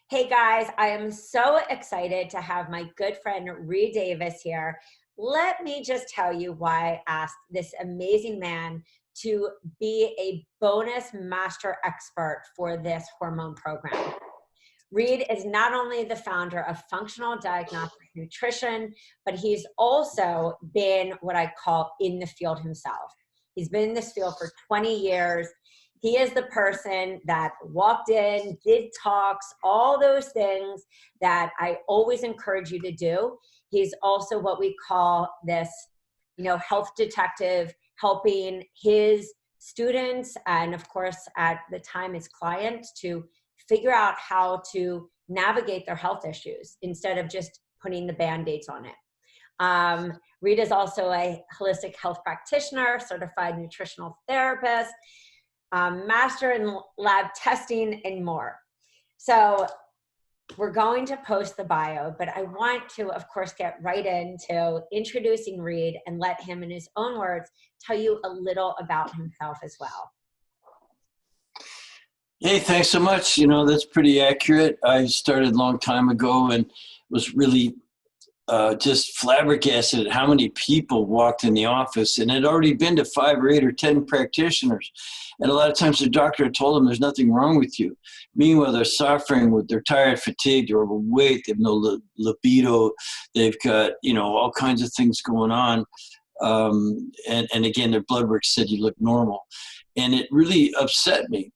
Hey guys, I am so excited to have my good friend Reed Davis here. Let me just tell you why I asked this amazing man to be a bonus master expert for this hormone program. Reed is not only the founder of Functional Diagnostic Nutrition, but he's also been what I call in the field himself. He's been in this field for 20 years. He is the person that walked in, did talks, all those things that I always encourage you to do. He's also what we call this, health detective, helping his students and of course at the time his clients to figure out how to navigate their health issues instead of just putting the band-aids on it. Reed is also a holistic health practitioner, certified nutritional therapist, master in lab testing, and more. So we're going to post the bio, but I want to, of course, get right into introducing Reed and let him, in his own words, tell you a little about himself as well. Hey, thanks so much. That's pretty accurate. I started a long time ago and was really just flabbergasted at how many people walked in the office, and had already been to 5 or 8 or 10 practitioners. And a lot of times the doctor had told them there's nothing wrong with you. Meanwhile, they're suffering with, they're tired, fatigued, or overweight. They have no libido. They've got, all kinds of things going on. And again, their blood work said you look normal. And it really upset me.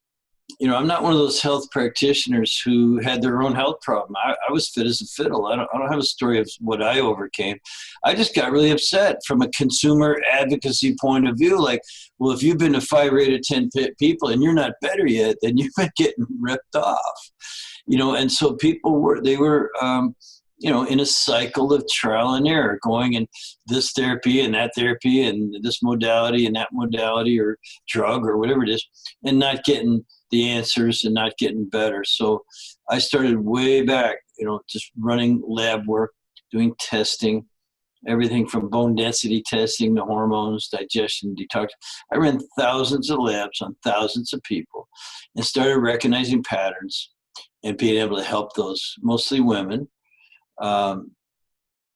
I'm not one of those health practitioners who had their own health problem. I was fit as a fiddle. I don't have a story of what I overcame. I just got really upset from a consumer advocacy point of view. Like, well, if you've been to 5 or 8 or 10 people and you're not better yet, then you've been getting ripped off. And so people were in a cycle of trial and error, going in this therapy and that therapy and this modality and that modality or drug or whatever it is, and not getting the answers and not getting better. So I started way back, just running lab work, doing testing, everything from bone density testing to hormones, digestion, detox. I ran thousands of labs on thousands of people and started recognizing patterns and being able to help those, mostly women,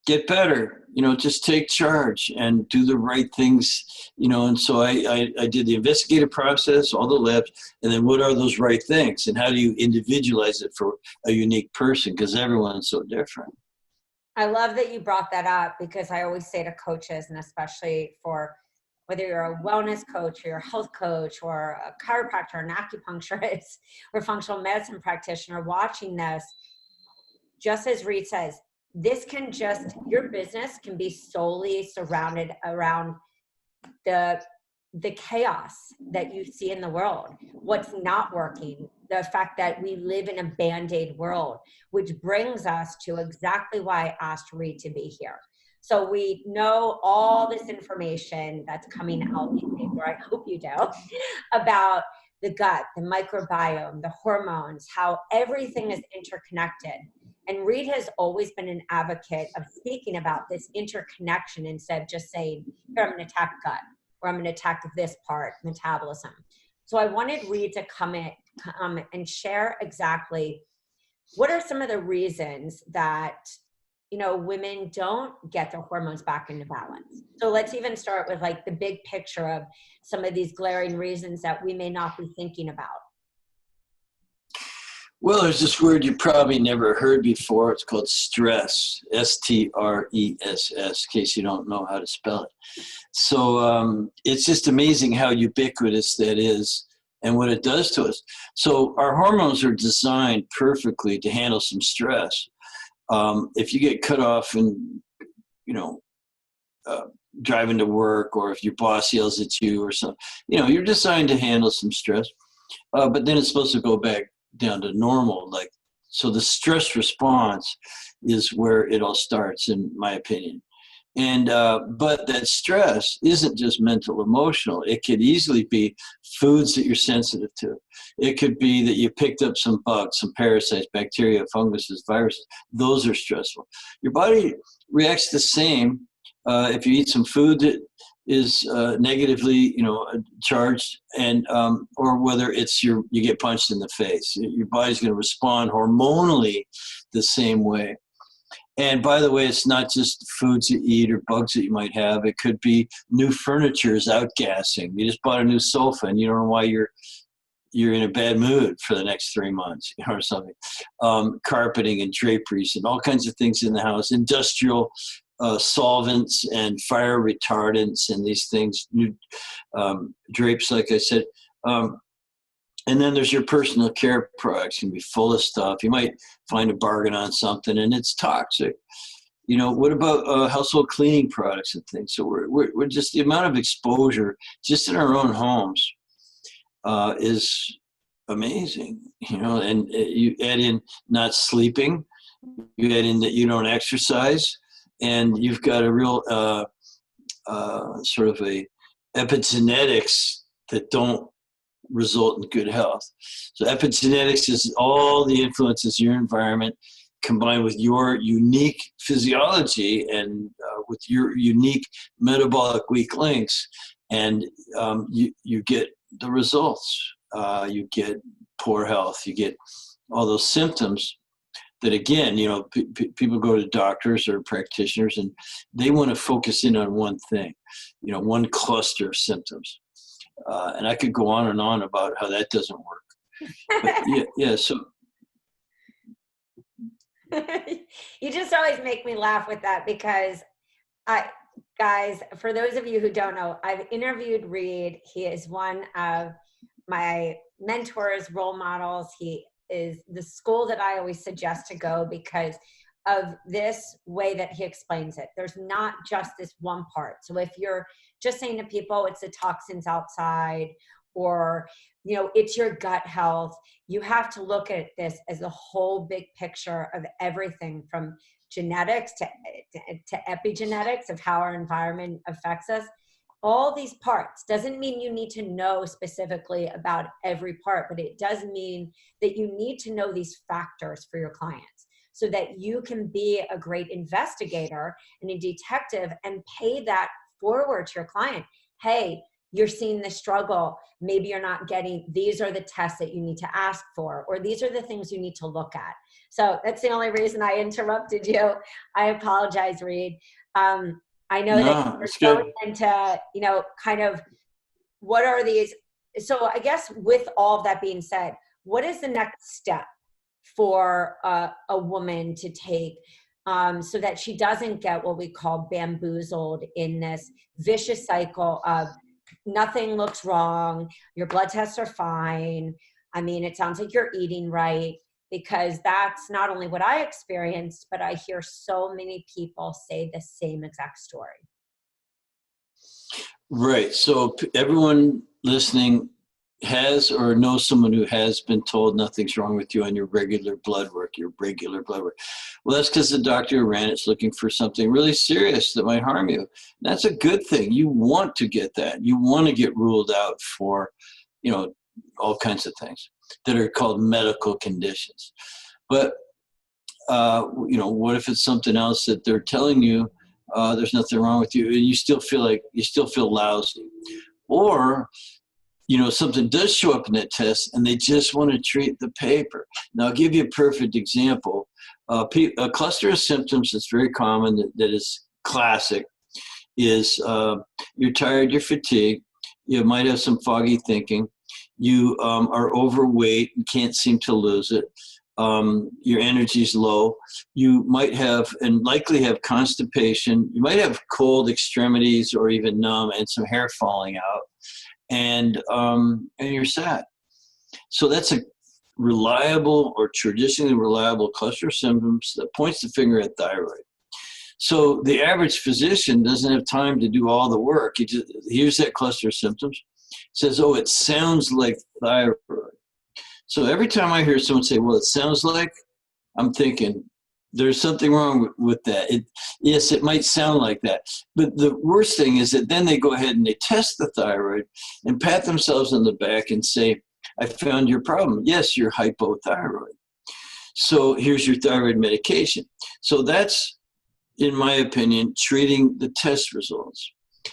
get better, just take charge and do the right things, and so I did the investigative process, all the labs, and then what are those right things and how do you individualize it for a unique person, because everyone's so different. I love that you brought that up, because I always say to coaches, and especially for whether you're a wellness coach or you're a health coach or a chiropractor, an acupuncturist, or functional medicine practitioner watching this, just as Reed says, your business can be solely surrounded around the chaos that you see in the world, what's not working, the fact that we live in a band-aid world, which brings us to exactly why I asked Reed to be here. So we know all this information that's coming out these days, or I hope you do, about the gut, the microbiome, the hormones, how everything is interconnected. And Reed has always been an advocate of speaking about this interconnection instead of just saying, here, I'm going to attack gut, or I'm going to attack this part, metabolism. So I wanted Reed to come and share exactly what are some of the reasons that, women don't get their hormones back into balance. So let's even start with like the big picture of some of these glaring reasons that we may not be thinking about. Well, there's this word you probably never heard before. It's called stress, S-T-R-E-S-S, in case you don't know how to spell it. So it's just amazing how ubiquitous that is and what it does to us. So our hormones are designed perfectly to handle some stress. If you get cut off and, driving to work, or if your boss yells at you or something, you're designed to handle some stress, but then it's supposed to go back down to normal. So the stress response is where it all starts, in my opinion. And but that stress isn't just mental, emotional. It could easily be foods that you're sensitive to. It could be that you picked up some bugs, some parasites, bacteria, funguses, viruses. Those are stressful. Your body reacts the same if you eat some food that is negatively, charged, and or whether it's you get punched in the face. Your body's going to respond hormonally the same way. And by the way, it's not just foods you eat or bugs that you might have. It could be new furniture is outgassing. You just bought a new sofa and you don't know why you're in a bad mood for the next 3 months, or something. Carpeting and draperies and all kinds of things in the house, industrial solvents and fire retardants and these things, new drapes, like I said. And then there's your personal care products. Can be full of stuff. You might find a bargain on something and it's toxic. What about household cleaning products and things? So we're just, the amount of exposure just in our own homes is amazing, and you add in not sleeping, you add in that you don't exercise, and you've got a real sort of a epigenetics that don't result in good health. So epigenetics is all the influences of your environment combined with your unique physiology and with your unique metabolic weak links, and you get the results. You get poor health. You get all those symptoms that, again, people go to doctors or practitioners and they want to focus in on one thing, one cluster of symptoms. And I could go on and on about how that doesn't work. But yeah. So you just always make me laugh with that, because guys, for those of you who don't know, I've interviewed Reed. He is one of my mentors, role models. He is the school that I always suggest to go because of this way that he explains it. There's not just this one part. So if you're just saying to people, it's the toxins outside, or, it's your gut health, you have to look at this as a whole big picture of everything from genetics to epigenetics of how our environment affects us. All these parts doesn't mean you need to know specifically about every part, but it does mean that you need to know these factors for your clients so that you can be a great investigator and a detective and pay that forward to your client. Hey, you're seeing the struggle. Maybe you're not getting, these are the tests that you need to ask for, or these are the things you need to look at. So that's the only reason I interrupted you. I apologize, Reed. I know that you're going into, kind of what are these. So I guess with all of that being said, what is the next step for a woman to take so that she doesn't get what we call bamboozled in this vicious cycle of nothing looks wrong, your blood tests are fine. I mean, it sounds like you're eating right, because that's not only what I experienced, but I hear so many people say the same exact story. Right. So everyone listening has or knows someone who has been told nothing's wrong with you on your regular blood work. Well, that's because the doctor who ran it's looking for something really serious that might harm you. That's a good thing. You want to get that. You want to get ruled out for, all kinds of things that are called medical conditions. But, what if it's something else that they're telling you there's nothing wrong with you and you still feel lousy? Or, something does show up in that test and they just want to treat the paper. Now, I'll give you a perfect example. A cluster of symptoms that's very common, that is classic, is you're tired, you're fatigued, you might have some foggy thinking, you are overweight and can't seem to lose it, your energy's low, you might have and likely have constipation, you might have cold extremities or even numb and some hair falling out, and you're sad. So that's a reliable or traditionally reliable cluster of symptoms that points the finger at thyroid. So the average physician doesn't have time to do all the work. He just hears that cluster of symptoms, says, oh, it sounds like thyroid. So every time I hear someone say, well, it sounds like, I'm thinking, there's something wrong with that. Yes, it might sound like that. But the worst thing is that then they go ahead and they test the thyroid and pat themselves on the back and say, I found your problem. Yes, you're hypothyroid. So here's your thyroid medication. So that's, in my opinion, treating the test results.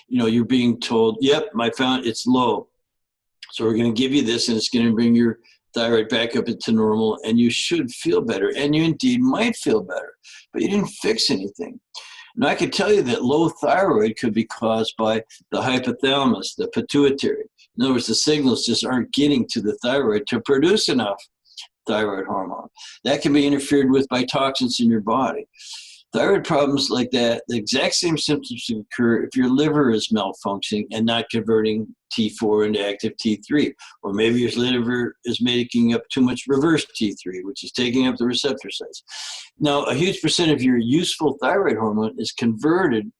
you're being told, yep, it's low. So we're going to give you this, and it's going to bring your thyroid back up into normal, and you should feel better. And you indeed might feel better, but you didn't fix anything. Now, I can tell you that low thyroid could be caused by the hypothalamus, the pituitary. In other words, the signals just aren't getting to the thyroid to produce enough thyroid hormone. That can be interfered with by toxins in your body. Thyroid problems like that, the exact same symptoms occur if your liver is malfunctioning and not converting T4 into active T3. Or maybe your liver is making up too much reverse T3, which is taking up the receptor sites. Now, a huge percent of your useful thyroid hormone is converted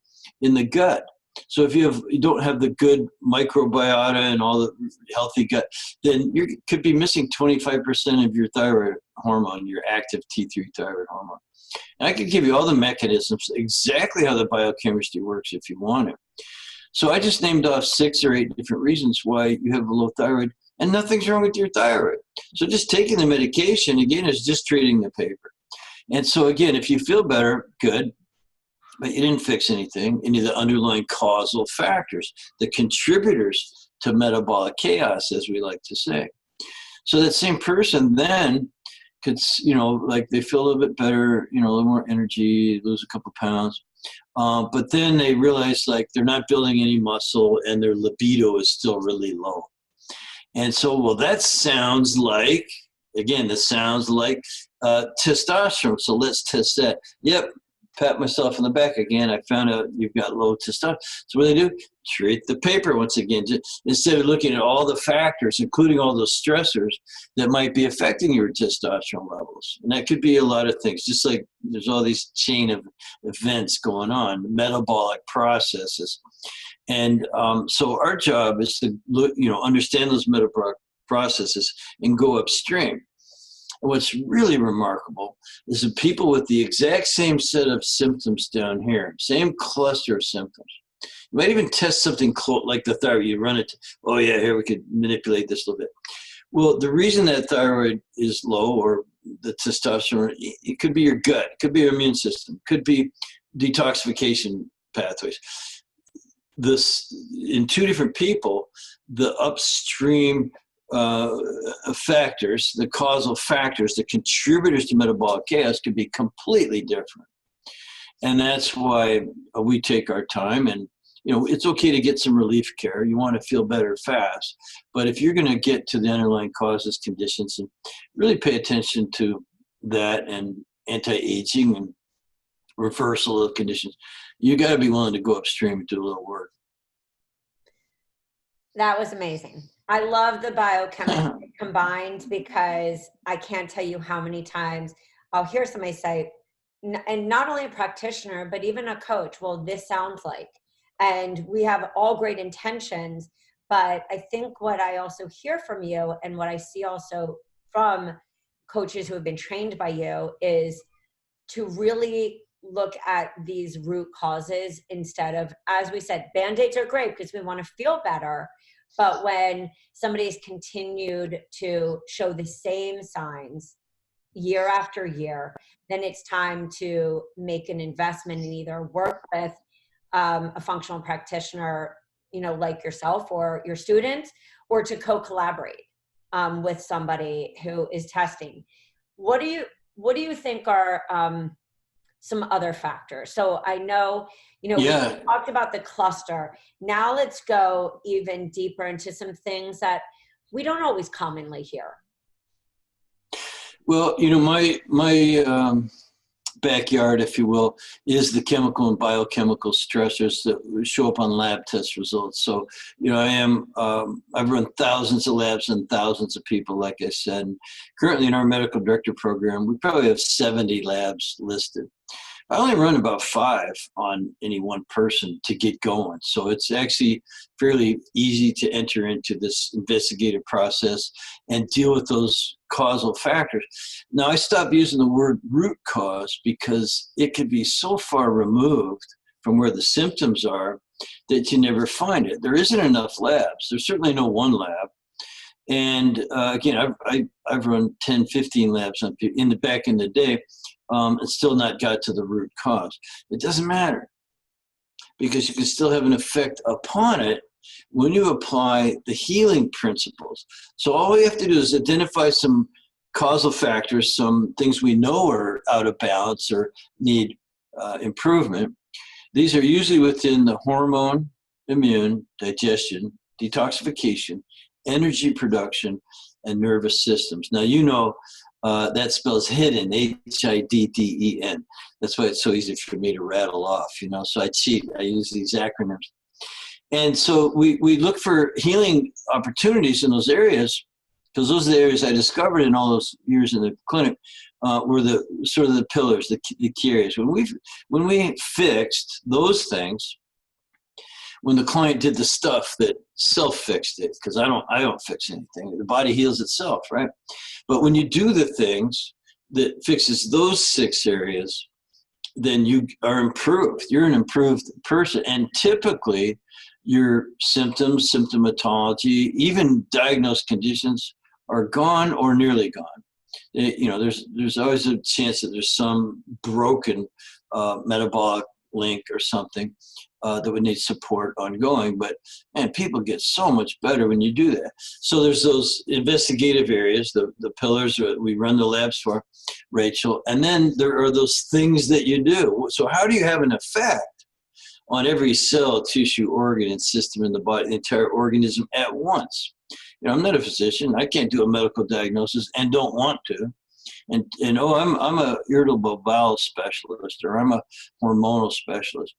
in the gut. So if you don't have the good microbiota and all the healthy gut, then you could be missing 25% of your thyroid hormone, your active T3 thyroid hormone. And I could give you all the mechanisms, exactly how the biochemistry works if you want it. So I just named off 6 or 8 different reasons why you have a low thyroid, and nothing's wrong with your thyroid. So just taking the medication, again, is just trading the paper. And so again, if you feel better, good, but you didn't fix anything, any of the underlying causal factors, the contributors to metabolic chaos, as we like to say. So that same person then could, like they feel a little bit better, a little more energy, lose a couple pounds. But then they realize like they're not building any muscle and their libido is still really low. And so, well, that sounds like, again, testosterone. So let's test that. Yep. Pat myself on the back again. I found out you've got low testosterone. So what do? Treat the paper once again. Just, instead of looking at all the factors, including all those stressors that might be affecting your testosterone levels. And that could be a lot of things. Just like there's all these chain of events going on, metabolic processes. And so our job is to look, understand those metabolic processes and go upstream. What's really remarkable is that people with the exact same set of symptoms down here, same cluster of symptoms, you might even test something like the thyroid. You run it, oh yeah, here we could manipulate this a little bit. Well, the reason that thyroid is low, or the testosterone, it could be your gut, it could be your immune system, it could be detoxification pathways. This, in 2 different people, the upstream factors, the causal factors, the contributors to metabolic chaos could be completely different. And that's why we take our time, and it's okay to get some relief care. You want to feel better fast. But if you're going to get to the underlying causes, conditions, and really pay attention to that, and anti-aging and reversal of conditions, you got to be willing to go upstream and do a little work. That was amazing. I love the biochemistry combined, because I can't tell you how many times I'll hear somebody say, and not only a practitioner, but even a coach, well, this sounds like, and we have all great intentions. But I think what I also hear from you, and what I see also from coaches who have been trained by you, is to really look at these root causes instead of, as we said, band-aids are great because we want to feel better. But when somebody's continued to show the same signs year after year, then it's time to make an investment and either work with a functional practitioner, like yourself or your student, or to co-collaborate with somebody who is testing. What do you think are some other factors? So I know, we talked about the cluster. Now let's go even deeper into some things that we don't always commonly hear. Well, my backyard, if you will, is the chemical and biochemical stressors that show up on lab test results. So, I've run thousands of labs and thousands of people, like I said. And currently in our medical director program, we probably have 70 labs listed. I only run about 5 on any one person to get going. So it's actually fairly easy to enter into this investigative process and deal with those causal factors. Now, I stopped using the word root cause because it could be so far removed from where the symptoms are that you never find it. There isn't enough labs. There's certainly no one lab. And again, I've run 10, 15 labs on people back in the day, and still not got to the root cause. It doesn't matter. because you can still have an effect upon it when you apply the healing principles. So all we have to do is identify some causal factors, some things we know are out of balance or need improvement. These are usually within the hormone, immune, digestion, detoxification, energy production, and nervous systems. Now, you know, that spells hidden, HIDDEN. That's why it's so easy for me to rattle off, you know, so I cheat. I use these acronyms. And so we look for healing opportunities in those areas, because those are the areas I discovered in all those years in the clinic were the sort of the pillars, the key areas. When we fixed those things, when the client did the stuff that self-fixed it, because I don't fix anything. The body heals itself, right? But when you do the things that fixes those 6 areas, then you are improved. You're an improved person. And typically your symptoms, symptomatology, even diagnosed conditions are gone or nearly gone. You know, there's always a chance that there's some broken metabolic link or something that would need support ongoing. But man, people get so much better when you do that. So there's those investigative areas, the pillars that we run the labs for, Rachel. And then there are those things that you do. So how do you have an effect on every cell, tissue, organ, and system in the body, the entire organism at once? You know, I'm not a physician. I can't do a medical diagnosis and don't want to. And oh, I'm a irritable bowel specialist, or I'm a hormonal specialist.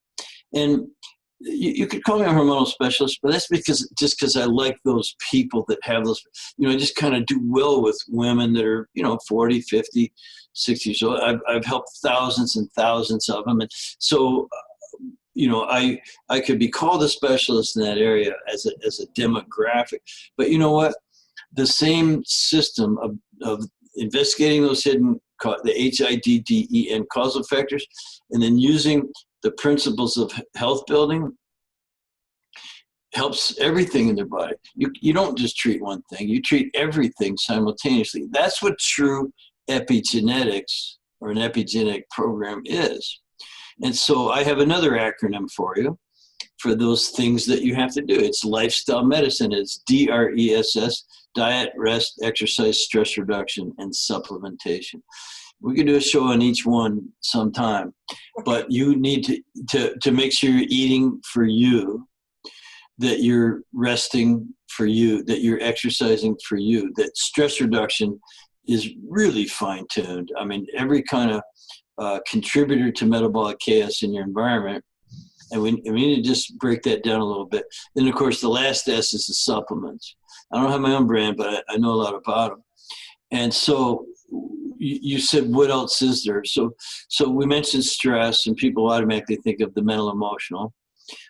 And you could call me a hormonal specialist, but that's because I like those people that have those, you know, I just kind of do well with women that are, you know, 40, 50, 60 years old. I've helped thousands and thousands of them. And so, you know, I could be called a specialist in that area as a demographic. But you know what? The same system of investigating those hidden, the HIDDEN causal factors, and then using the principles of health building helps everything in their body. You don't just treat one thing, you treat everything simultaneously. That's what true epigenetics or an epigenetic program is. And so I have another acronym for you for those things that you have to do. It's lifestyle medicine. It's D.R.E.S.S, diet, rest, exercise, stress reduction, and supplementation. We could do a show on each one sometime, but you need to make sure you're eating for you, that you're resting for you, that you're exercising for you, that stress reduction is really fine-tuned. I mean, every kind of contributor to metabolic chaos in your environment, and we need to just break that down a little bit. Then, of course, the last S is the supplements. I don't have my own brand, but I know a lot about them. And so you said, what else is there? So we mentioned stress, and people automatically think of the mental, emotional.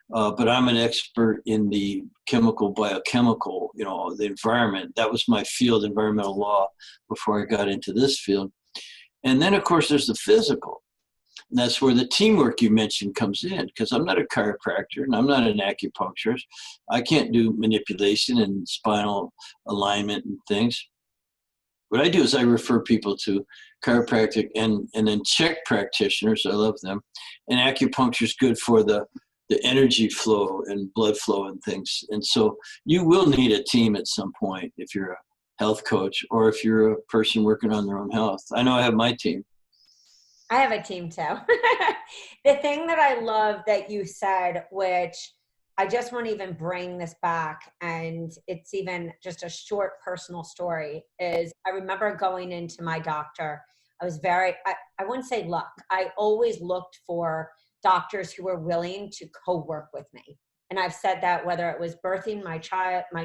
But I'm an expert in the chemical, biochemical, you know, the environment. That was my field, environmental law, before I got into this field. And then, of course, there's the physical. And that's where the teamwork you mentioned comes in, because I'm not a chiropractor and I'm not an acupuncturist. I can't do manipulation and spinal alignment and things. What I do is I refer people to chiropractic and then Czech practitioners. I love them. And acupuncture is good for the energy flow and blood flow and things. And so you will need a team at some point if you're a health coach or if you're a person working on their own health. I know I have my team. I have a team too. The thing that I love that you said, which I just want to even bring this back, and it's even just a short personal story, is I remember going into my doctor. I was I wouldn't say luck. I always looked for doctors who were willing to co-work with me. And I've said that whether it was birthing my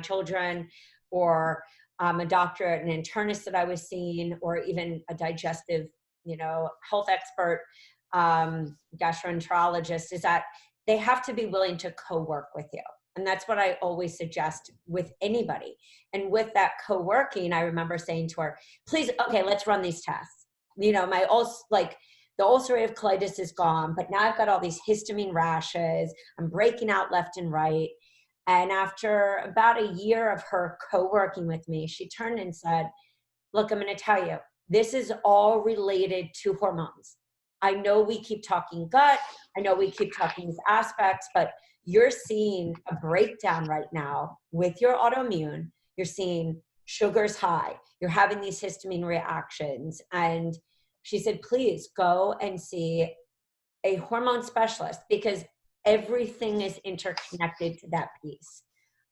children, or a doctor, an internist that I was seeing, or even a digestive, health expert, gastroenterologist, is that they have to be willing to co-work with you. And that's what I always suggest with anybody. And with that co-working, I remember saying to her, please, okay, let's run these tests. The ulcerative colitis is gone, but now I've got all these histamine rashes. I'm breaking out left and right. And after about a year of her co-working with me, she turned and said, look, I'm going to tell you, this is all related to hormones. I know we keep talking gut, I know we keep talking these aspects, but you're seeing a breakdown right now with your autoimmune. You're seeing sugars high, you're having these histamine reactions. And she said, please go and see a hormone specialist, because everything is interconnected to that piece.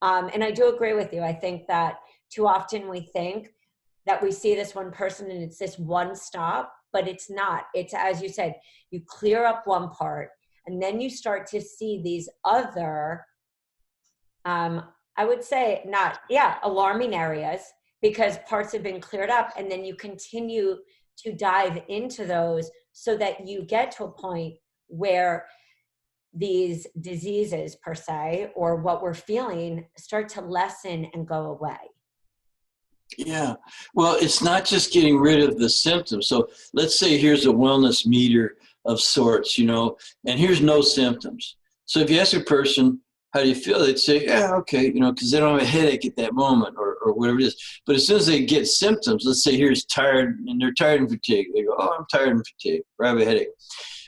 And I do agree with you. I think that too often we think that we see this one person and it's this one stop, but it's not. It's, as you said, you clear up one part and then you start to see these other, I would say not, yeah, alarming areas, because parts have been cleared up, and then you continue to dive into those so that you get to a point where these diseases per se, or what we're feeling, start to lessen and go away. Yeah. Well, it's not just getting rid of the symptoms. So let's say here's a wellness meter of sorts, and here's no symptoms. So if you ask a person, how do you feel? They'd say, yeah, okay, because they don't have a headache at that moment, or whatever it is. But as soon as they get symptoms, let's say here's tired, and they're tired and fatigued. They go, oh, I'm tired and fatigued, or I have a headache.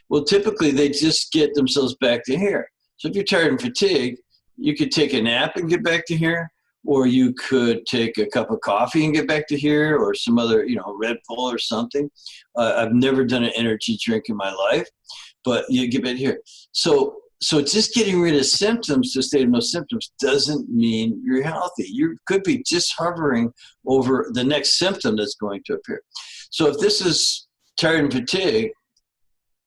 Well, typically they just get themselves back to here. So if you're tired and fatigued, you could take a nap and get back to here, or you could take a cup of coffee and get back to here, or some other, Red Bull or something. I've never done an energy drink in my life, but you get back here. So just getting rid of symptoms to a state of no symptoms doesn't mean you're healthy. You could be just hovering over the next symptom that's going to appear. So if this is tired and fatigued,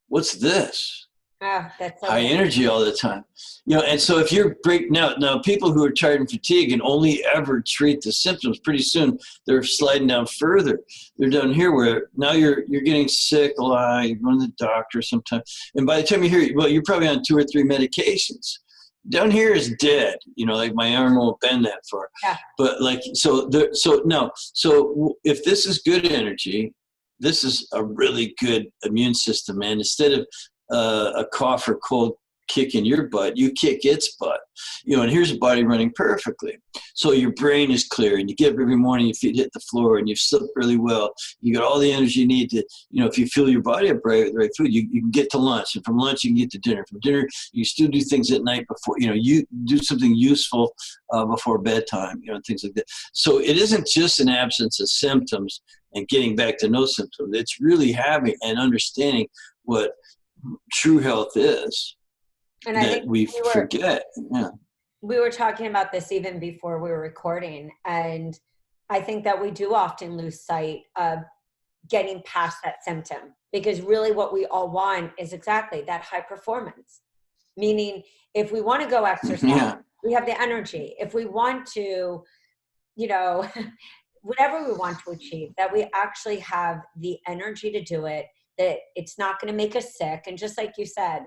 what's this? That's so high good. energy all the time. And so if you're now people who are tired and fatigued and only ever treat the symptoms, pretty soon they're sliding down further. They're down here where now you're getting sick a lot, you're going to the doctor sometimes. And by the time you're probably on 2 or 3 medications. Down here is dead, like my arm won't bend that far. Yeah. But so if this is good energy, this is a really good immune system. And instead of a cough or cold kicking your butt, you kick its butt, and here's a body running perfectly. So your brain is clear, and you get up every morning, your feet hit the floor, and you've slept really well. You got all the energy you need to, if you fill your body up right with the right food, you can get to lunch, and from lunch you can get to dinner. From dinner, you still do things at night before, you do something useful before bedtime, things like that. So it isn't just an absence of symptoms and getting back to no symptoms. It's really having and understanding what true health is, and I think we forget. Yeah. We were talking about this even before we were recording, and I think that we do often lose sight of getting past that symptom, because really what we all want is exactly that high performance. Meaning, if we want to go exercise, we have the energy. If we want to, whatever we want to achieve, that we actually have the energy to do it, that it's not going to make us sick. And just like you said,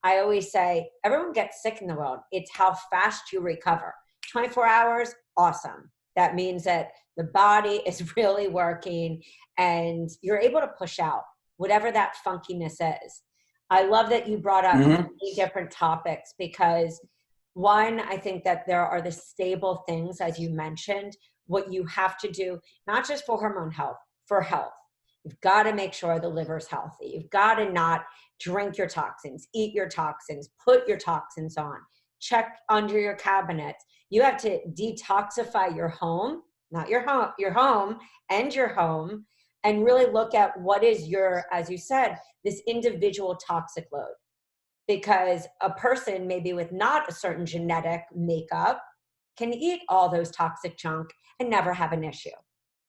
I always say, everyone gets sick in the world. It's how fast you recover. 24 hours, awesome. That means that the body is really working and you're able to push out whatever that funkiness is. I love that you brought up many different topics, because one, I think that there are the stable things, as you mentioned, what you have to do, not just for hormone health, for health. You've got to make sure the liver's healthy. You've got to not drink your toxins, eat your toxins, put your toxins on, check under your cabinets. You have to detoxify your home, not your home, and your home, and really look at what is your, as you said, this individual toxic load. Because a person maybe with not a certain genetic makeup can eat all those toxic junk and never have an issue.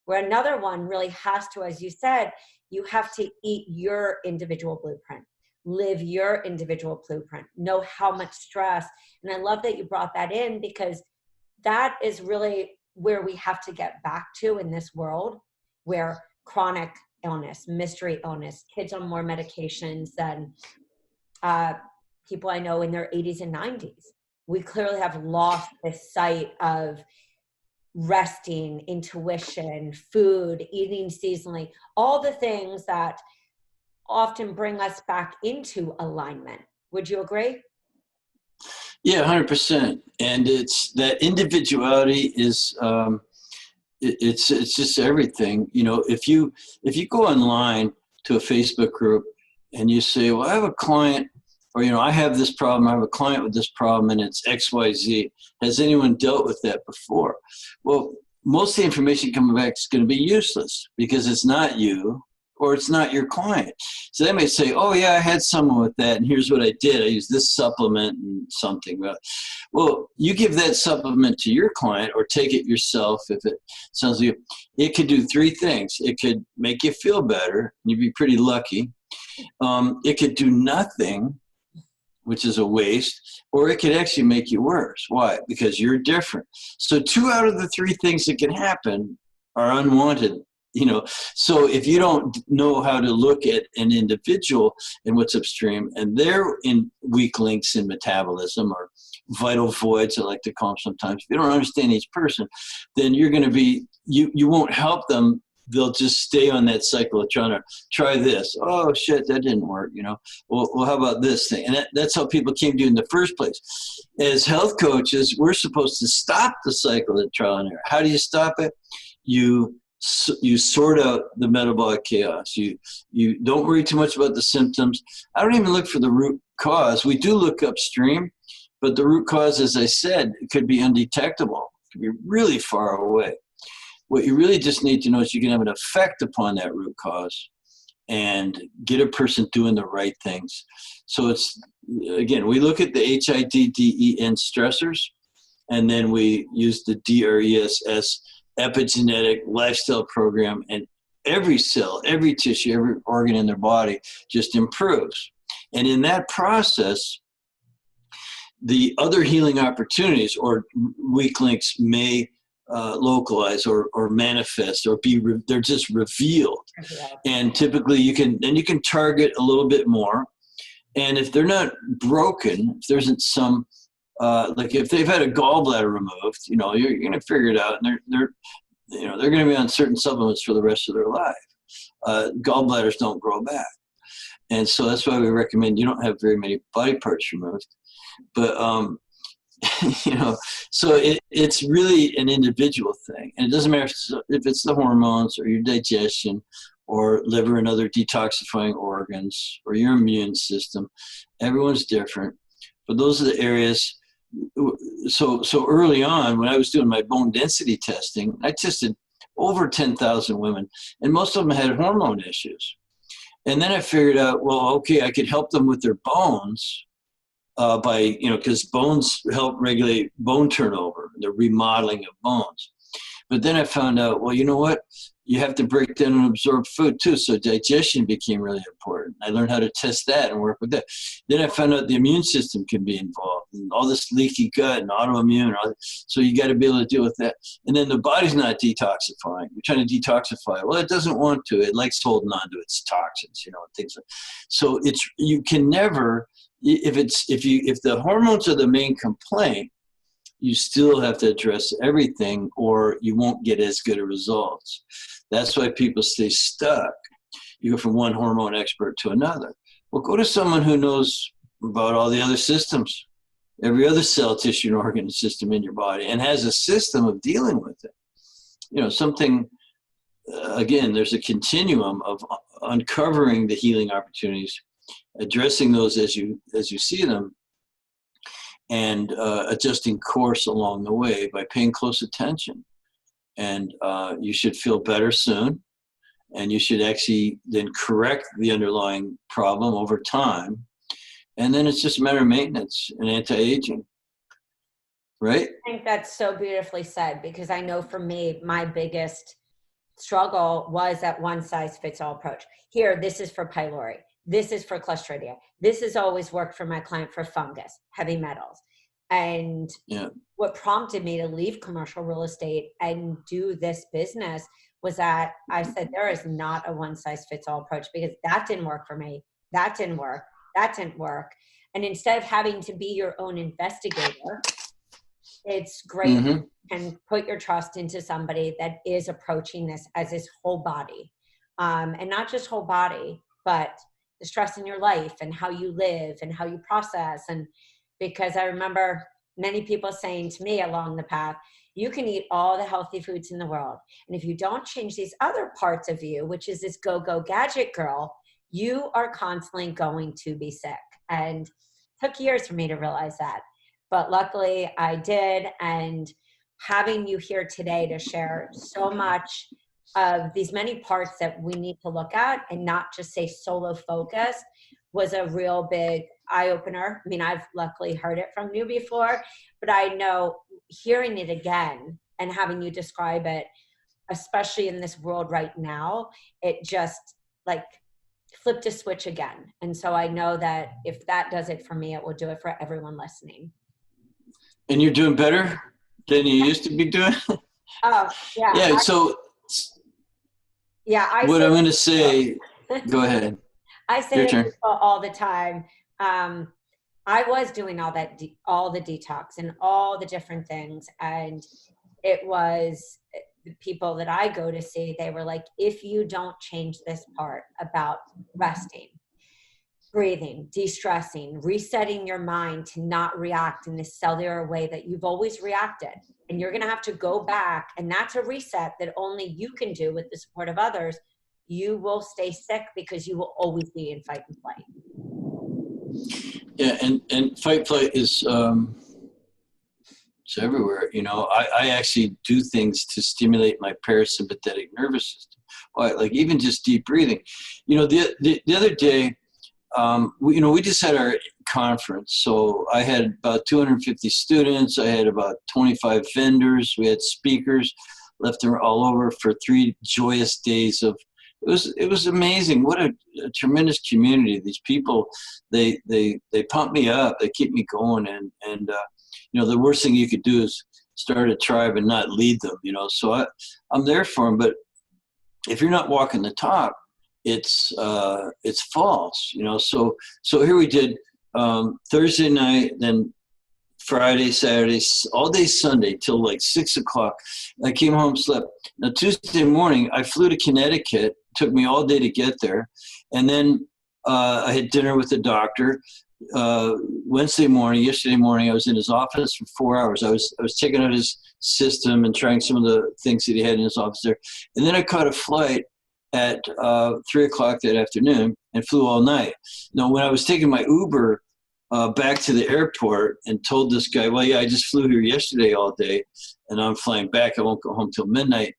Where another one really has to, as you said, you have to eat your individual blueprint, live your individual blueprint, know how much stress. And I love that you brought that in, because that is really where we have to get back to in this world, where chronic illness, mystery illness, kids on more medications than people I know in their 80s and 90s. We clearly have lost this sight of resting, intuition, food, eating seasonally, all the things that often bring us back into alignment. Would you agree? Yeah, 100%. And it's that individuality is it's just everything. If you go online to a Facebook group and you say, well, I have a client, or, I have this problem, I have a client with this problem, and it's XYZ. Has anyone dealt with that before? Well, most of the information coming back is going to be useless because it's not you or it's not your client. So they may say, oh, yeah, I had someone with that, and here's what I did. I used this supplement and something. Well, you give that supplement to your client or take it yourself if it sounds like it could do three things. It could make you feel better. You'd be pretty lucky. It could do nothing, which is a waste, or it could actually make you worse. Why? Because you're different. So 2 out of the 3 things that can happen are unwanted. So if you don't know how to look at an individual and what's upstream, and they're in weak links in metabolism or vital voids, I like to call them sometimes, if you don't understand each person, then you're going to be, you won't help them. They'll just stay on that cycle of trying to try this. Oh, shit, that didn't work, Well, how about this thing? And that's how people came to you in the first place. As health coaches, we're supposed to stop the cycle of trial and error. How do you stop it? You sort out the metabolic chaos. You don't worry too much about the symptoms. I don't even look for the root cause. We do look upstream, but the root cause, as I said, it could be undetectable. It could be really far away. What you really just need to know is you can have an effect upon that root cause and get a person doing the right things. So it's, again, we look at the HIDDEN stressors, and then we use the D.R.E.S.S epigenetic lifestyle program, and every cell, every tissue, every organ in their body just improves. And in that process, the other healing opportunities or weak links may localize or manifest or they're just revealed. And typically you can target a little bit more. And if they're not broken, if there isn't some like if they've had a gallbladder removed, you're going to figure it out, and they're going to be on certain supplements for the rest of their life. Gallbladders don't grow back, and so that's why we recommend you don't have very many body parts removed. But so it's really an individual thing, and it doesn't matter if it's the hormones or your digestion or liver and other detoxifying organs or your immune system. Everyone's different, but those are the areas. So early on, when I was doing my bone density testing, I tested over 10,000 women, and most of them had hormone issues. And then I figured out, well, okay, I could help them with their bones by, because bones help regulate bone turnover, the remodeling of bones. But then I found out, well, you know what? You have to break down and absorb food too. So digestion became really important. I learned how to test that and work with that. Then I found out the immune system can be involved and all this leaky gut and autoimmune. So you got to be able to deal with that. And then the body's not detoxifying. You're trying to detoxify. Well, it doesn't want to. It likes holding on to its toxins, and things like. So you can never, if the hormones are the main complaint, you still have to address everything or you won't get as good a results. That's why people stay stuck. You go from one hormone expert to another. Well, go to someone who knows about all the other systems, every other cell, tissue, and organ system in your body, and has a system of dealing with it. Something, again, there's a continuum of uncovering the healing opportunities, addressing those as you see them, and adjusting course along the way by paying close attention. And you should feel better soon, and you should actually then correct the underlying problem over time. And then it's just a matter of maintenance and anti-aging, right? I think that's so beautifully said, because I know for me, my biggest struggle was that one-size-fits-all approach. Here, this is for pylori. This is for Clostridia. This has always worked for my client for fungus, heavy metals. And what prompted me to leave commercial real estate and do this business was that I said, there is not a one-size-fits-all approach, because that didn't work for me. That didn't work. That didn't work. And instead of having to be your own investigator, it's great and put your trust into somebody that is approaching this as his whole body. And not just whole body, but the stress in your life and how you live and how you process. And because I remember many people saying to me along the path, you can eat all the healthy foods in the world, and if you don't change these other parts of you, which is this go-go gadget girl, you are constantly going to be sick. And it took years for me to realize that. But luckily I did. And having you here today to share so much of these many parts that we need to look at and not just say solo focus was a real big eye opener. I mean, I've luckily heard it from you before, but I know hearing it again and having you describe it, especially in this world right now, it just like flipped a switch again. And so I know that if that does it for me, it will do it for everyone listening. And you're doing better than you used to be doing? Oh, yeah. Yeah, so what I'm going to say, go ahead. I say Your to turn. people all the time, I was doing all that, all the detox and all the different things. And it was the people that I go to see, they were like, if you don't change this part about resting, breathing, de-stressing, resetting your mind to not react in this cellular way that you've always reacted, and you're going to have to go back, and that's a reset that only you can do with the support of others, you will stay sick because you will always be in fight and flight. Yeah, and fight flight is it's everywhere. You know, I actually do things to stimulate my parasympathetic nervous system. Like even just deep breathing. You know, the other day, we just had our conference. So I had about 250 students. I had about 25 vendors. We had speakers left all over for 3 joyous days of. It was amazing. What a tremendous community. These people, they pump me up. They keep me going. And the worst thing you could do is start a tribe and not lead them. So I'm there for them. But if you're not walking the talk, it's false. So here we did Thursday night, then Friday, Saturday, all day Sunday till like 6 o'clock. I came home, slept. Now Tuesday morning, I flew to Connecticut. Took me all day to get there, and then I had dinner with the doctor. Yesterday morning, I was in his office for 4 hours. I was checking out his system and trying some of the things that he had in his office there, and then I caught a flight at 3 o'clock that afternoon and flew all night. Now, when I was taking my Uber back to the airport and told this guy, well, yeah, I just flew here yesterday all day and I'm flying back. I won't go home till midnight.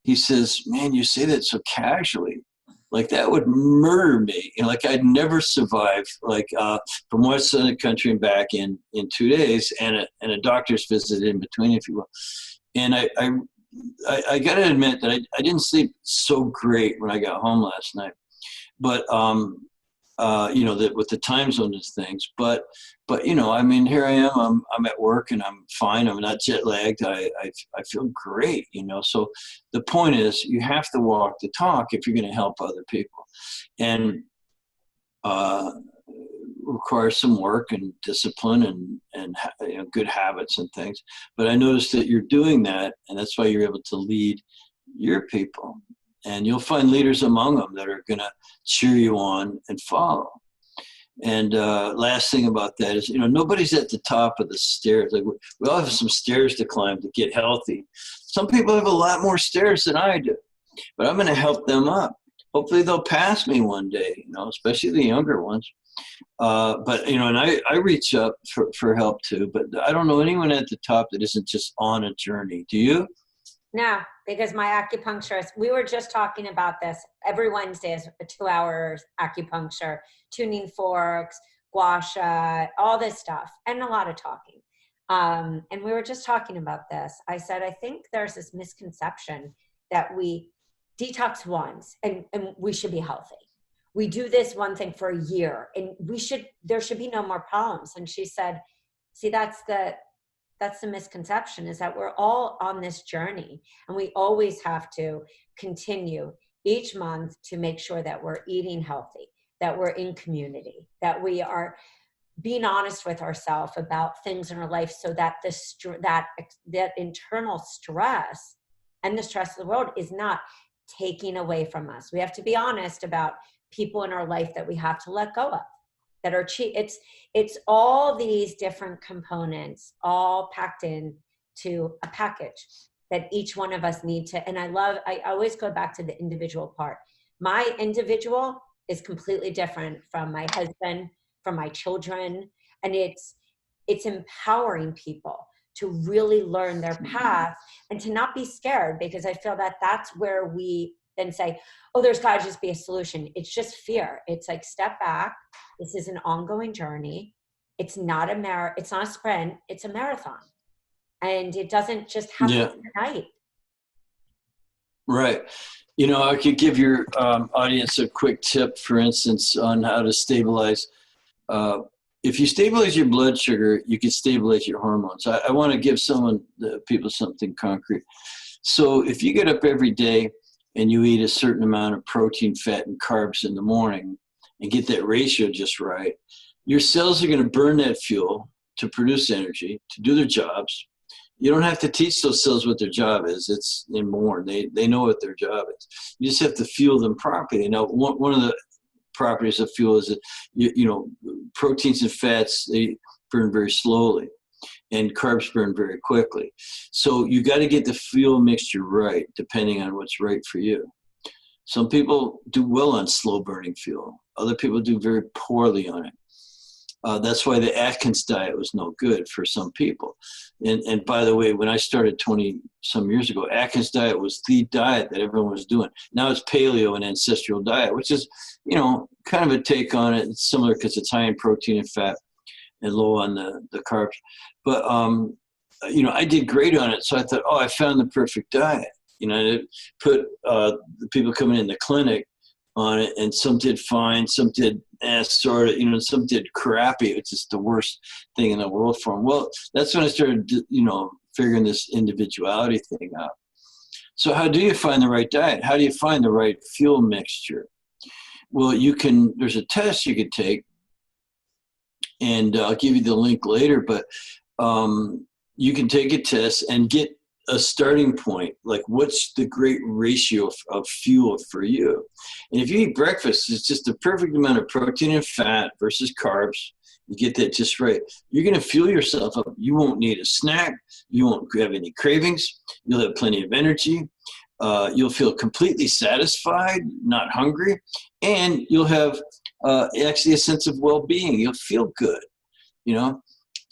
He says, man, you say that so casually. Like that would murder me. Like I'd never survive from one side of the country and back in 2 days and a doctor's visit in between, if you will. And I got to admit that I didn't sleep so great when I got home last night. But that with the time zones things, but here I am. I'm at work and I'm fine. I'm not jet lagged. I feel great. So the point is, you have to walk the talk if you're going to help other people, and requires some work and discipline and good habits and things. But I noticed that you're doing that, and that's why you're able to lead your people. And you'll find leaders among them that are going to cheer you on and follow. And last thing about that is, nobody's at the top of the stairs. Like we all have some stairs to climb to get healthy. Some people have a lot more stairs than I do, but I'm going to help them up. Hopefully they'll pass me one day, especially the younger ones. But and I reach up for help too, but I don't know anyone at the top that isn't just on a journey. Do you? No, because my acupuncturist, we were just talking about this. Every Wednesday is a 2-hour acupuncture, tuning forks, gua sha, all this stuff, and a lot of talking. And we were just talking about this. I said, I think there's this misconception that we detox once and we should be healthy. We do this one thing for a year and there should be no more problems. And she said, see, that's the misconception, is that we're all on this journey and we always have to continue each month to make sure that we're eating healthy, that we're in community, that we are being honest with ourselves about things in our life, so that that internal stress and the stress of the world is not taking away from us. We have to be honest about people in our life that we have to let go of, that are cheap. It's all these different components all packed in to a package that each one of us need to, and I always go back to the individual part. My individual is completely different from my husband, from my children. And it's empowering people to really learn their path and to not be scared, because I feel that that's where we then say, oh, there's got to just be a solution. It's just fear. It's like, step back. This is an ongoing journey. It's not it's not a sprint. It's a marathon. And it doesn't just happen Yeah. overnight. Right. You know, I could give your audience a quick tip, for instance, on how to stabilize. If you stabilize your blood sugar, you can stabilize your hormones. I want to give people something concrete. So if you get up every day and you eat a certain amount of protein, fat, and carbs in the morning and get that ratio just right, your cells are going to burn that fuel to produce energy, to do their jobs. You don't have to teach those cells what their job is. It's inborn. They know what their job is. You just have to fuel them properly. Now, one of the properties of fuel is that, you know, proteins and fats, they burn very slowly, and carbs burn very quickly. So you got to get the fuel mixture right, depending on what's right for you. Some people do well on slow burning fuel. Other people do very poorly on it. That's why the Atkins diet was no good for some people. And by the way, when I started 20 some years ago, Atkins diet was the diet that everyone was doing. Now it's paleo and ancestral diet, which is, you know, kind of a take on it. It's similar because it's high in protein and fat and low on the carbs. But, you know, I did great on it. So I thought, oh, I found the perfect diet. You know, I put the people coming in the clinic on it, and some did fine, some did sort of, you know, some did crappy. It's just the worst thing in the world for them. Well, that's when I started, you know, figuring this individuality thing out. So how do you find the right diet? How do you find the right fuel mixture? Well, there's a test you could take, and I'll give you the link later, but you can take a test and get a starting point, like what's the great ratio of fuel for you. And if you eat breakfast, it's just the perfect amount of protein and fat versus carbs. You get that just right. You're going to fuel yourself up. You won't need a snack. You won't have any cravings. You'll have plenty of energy. You'll feel completely satisfied, not hungry, and you'll have actually a sense of well-being. You'll feel good, you know.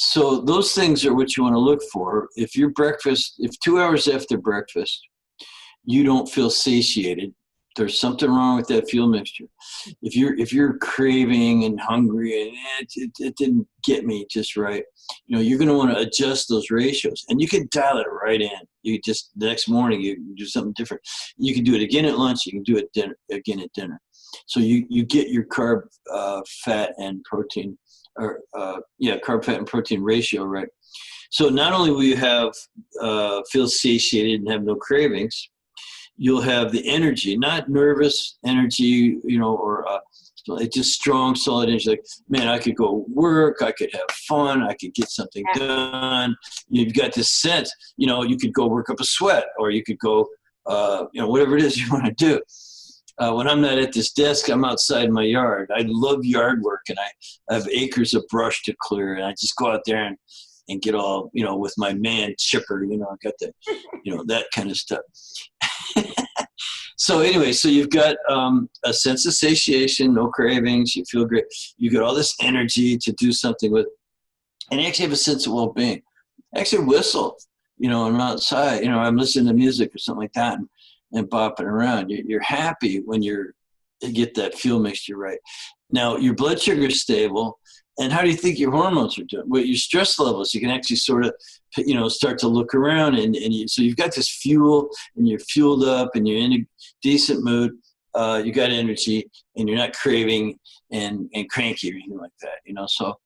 So those things are what you want to look for. If 2 hours after breakfast, you don't feel satiated, there's something wrong with that fuel mixture. If you're craving and hungry and it didn't get me just right, you know, you're going to want to adjust those ratios, and you can dial it right in. You just, the next morning, you do something different. You can do it again at lunch. You can do it again at dinner. So you get your carb, fat, and protein, or carb, fat, and protein ratio right. So not only will you have feel satiated and have no cravings, you'll have the energy, not nervous energy, you know, or it's just strong, solid energy. Like, man, I could go work, I could have fun, I could get something done. You've got this sense, you know, you could go work up a sweat, or you could go, you know, whatever it is you want to do. When I'm not at this desk, I'm outside my yard. I love yard work, and I have acres of brush to clear, and I just go out there and get all, you know, with my man chipper, you know, I got the, you know, that kind of stuff. So anyway, so you've got a sense of satiation, no cravings, you feel great. You get all this energy to do something with, and you actually have a sense of well-being. I actually whistle, you know, I'm outside, you know, I'm listening to music or something like that, and bopping around. You're happy when you get that fuel mixture right. Now, your blood sugar is stable. And how do you think your hormones are doing? Well, your stress levels, you can actually sort of, you know, start to look around. So you've got this fuel, and you're fueled up, and you're in a decent mood. You got energy, and you're not craving and cranky or anything like that, you know. So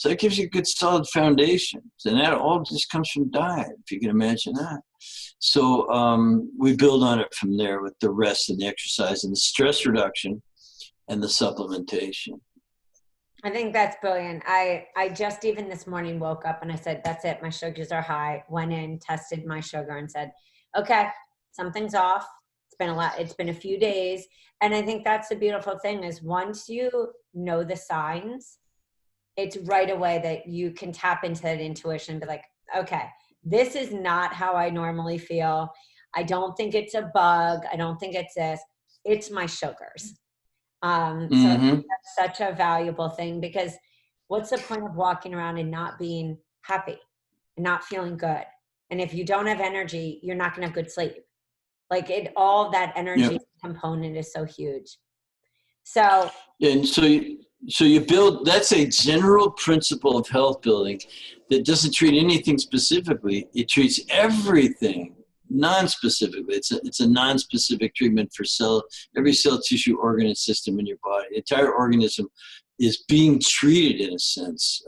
that gives you a good solid foundation. And that all just comes from diet, if you can imagine that. So we build on it from there with the rest and the exercise and the stress reduction and the supplementation. I think that's brilliant. I just even this morning woke up and I said, that's it. My sugars are high. Went in, tested my sugar, and said, okay, something's off. It's been a lot. It's been a few days. And I think that's the beautiful thing is once you know the signs, it's right away that you can tap into that intuition and be like, okay, this is not how I normally feel. I don't think it's a bug. I don't think it's this. It's my sugars. So Mm-hmm. that's such a valuable thing, because what's the point of walking around and not being happy and not feeling good? And if you don't have energy, you're not going to have good sleep. Like all that energy Yep. component is so huge. So And so you build, that's a general principle of health building that doesn't treat anything specifically. It treats everything non-specifically. It's a non-specific treatment for every cell, tissue, organ, and system in your body. The entire organism is being treated in a sense,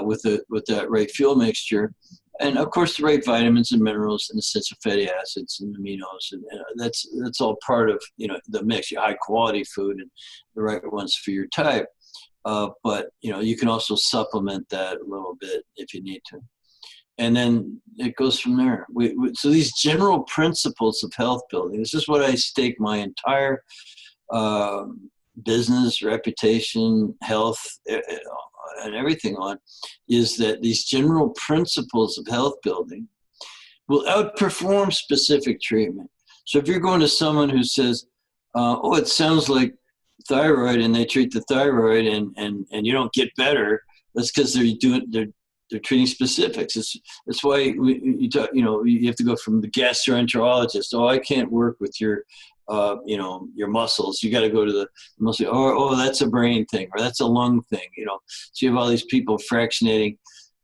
with that right fuel mixture, and of course the right vitamins and minerals and essential fatty acids and aminos, and that's all part of the mix. Your high quality food and the right ones for your type. But you can also supplement that a little bit if you need to, and then it goes from there. So these general principles of health building. This is what I stake my entire business, reputation, health, and everything on, is that these general principles of health building will outperform specific treatment. So if you're going to someone who says, oh, it sounds like thyroid, and they treat the thyroid and you don't get better, that's because they're treating specifics. It's why you have to go from the gastroenterologist. Oh, I can't work with your muscles. You got to go to the muscle. Oh, that's a brain thing, or that's a lung thing. So you have all these people fractionating,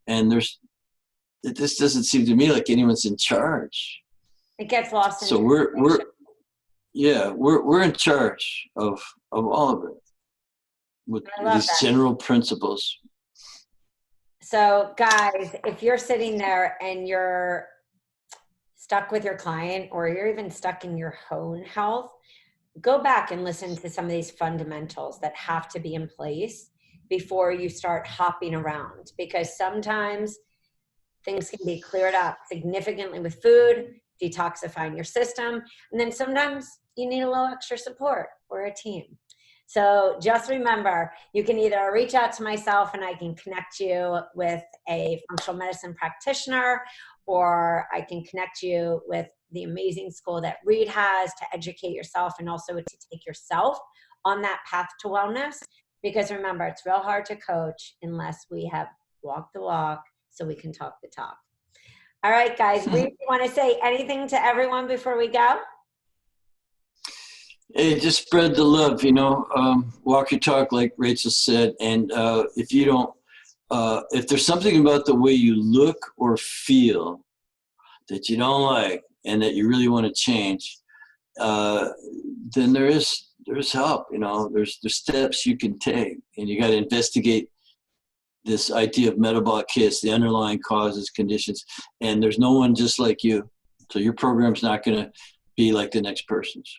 and this doesn't seem to me like anyone's in charge. it gets lost in So we're in charge of all of it with these that. general principles. So guys, if you're sitting there and you're stuck with your client, or you're even stuck in your own health, go back and listen to some of these fundamentals that have to be in place before you start hopping around, because sometimes things can be cleared up significantly with food, detoxifying your system, and then sometimes you need a little extra support or a team. So just remember, you can either reach out to myself and I can connect you with a functional medicine practitioner, or I can connect you with the amazing school that Reed has to educate yourself and also to take yourself on that path to wellness. Because remember, it's real hard to coach unless we have walked the walk so we can talk the talk. All right, guys, Reed, you want to say anything to everyone before we go? Hey, just spread the love, walk your talk, like Rachel said. And if you don't, if there's something about the way you look or feel that you don't like and that you really want to change, then there's help. There's steps you can take, and you got to investigate this idea of metabolic chaos, the underlying causes, conditions, and there's no one just like you. So your program's not going to be like the next person's.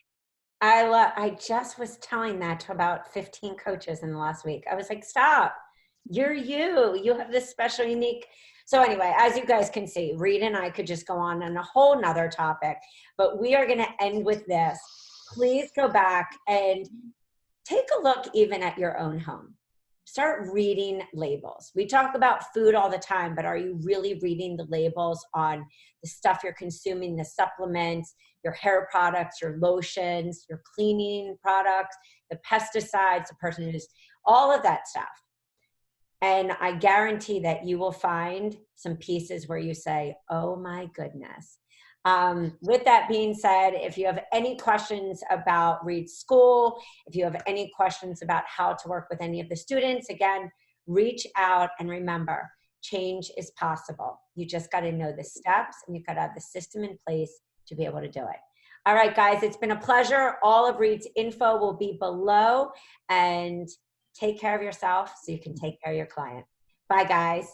I just was telling that to about 15 coaches in the last week. I was like, stop, you're you have this special, unique. So anyway, as you guys can see, Reed and I could just go on a whole nother topic, but we are going to end with this. Please go back and take a look even at your own home. Start reading labels. We talk about food all the time, but are you really reading the labels on the stuff you're consuming, the supplements, your hair products, your lotions, your cleaning products, the pesticides, the person who's, all of that stuff? And I guarantee that you will find some pieces where you say, oh my goodness. With that being said, if you have any questions about Reed's school, if you have any questions about how to work with any of the students, again, reach out, and remember, change is possible. You just got to know the steps, and you've got to have the system in place to be able to do it. All right, guys, it's been a pleasure. All of Reed's info will be below, and take care of yourself so you can take care of your client. Bye, guys.